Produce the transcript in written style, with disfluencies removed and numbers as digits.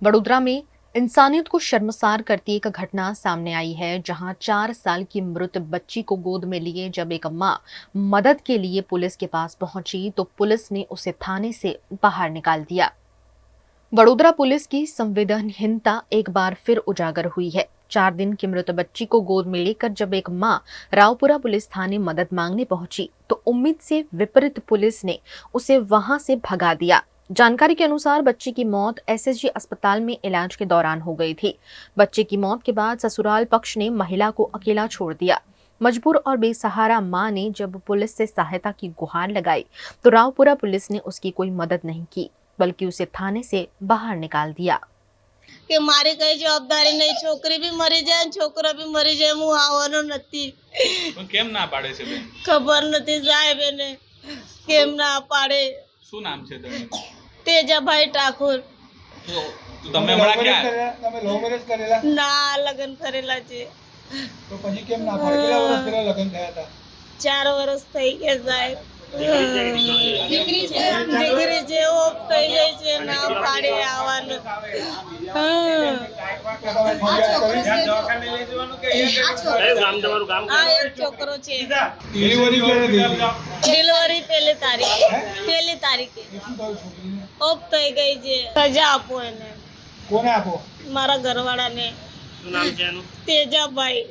वडोदरा में इंसानियत को शर्मसार करती एक घटना सामने आई है, जहां 4 साल की मृत बच्ची को गोद में लिए जब एक मां मदद के लिए पुलिस के पास पहुंची तो पुलिस ने उसे थाने से बाहर निकाल दिया। वडोदरा पुलिस की संवेदनहीनता एक बार फिर उजागर हुई है। 4 दिन की मृत बच्ची को गोद में लेकर जब एक मां रावपुरा पुलिस थाने मदद मांगने पहुंची तो उम्मीद से विपरीत पुलिस ने उसे वहां से भगा दिया। जानकारी के अनुसार बच्ची की मौत एसएसजी अस्पताल में इलाज के दौरान हो गई थी। बच्चे की मौत के बाद ससुराल पक्ष ने महिला को अकेला छोड़ दिया। मजबूर और बेसहारा मां ने जब पुलिस से सहायता की गुहार लगाई तो रावपुरा पुलिस ने उसकी कोई मदद नहीं की, बल्कि उसे थाने से बाहर निकाल दिया। કે મારી કઈ જવાબદારી નહીં, છોકરી બી મરી જાય ને છોકરો બી મરી જાય, હું આવવાનો નથી। પણ કેમ ના પાડે છે બેન? ખબર નથી સાહેબ એને કેમ ના પાડે। શું નામ છે તમારું? તેજાભાઈ ઠાકોર। તો તમે હમણાં ક્યાં તમે લવ મેરેજ કરેલા? ના, લગ્ન કરેલા છે। તો પછી કેમ ના પાડે? કેટલા વર્ષ પહેલા લગ્ન થયા હતા? 4 વર્ષ થઈ ગયા સાહેબ। દીકરી છે ઓફ થઈ ગઈ છે, ના પાડે આવવાનું। હા, એક છોકરો છે। ડિલિવરી ક્યારે થઈ? ડિલિવરી પહેલી તારીખે શું થયું છોકરીને? ઓફ થઈ ગઈ છે। સજા આપો એને, કોને આપો? મારા ઘરવાળાને। શું નામ છે એનું? તેજાભાઈ।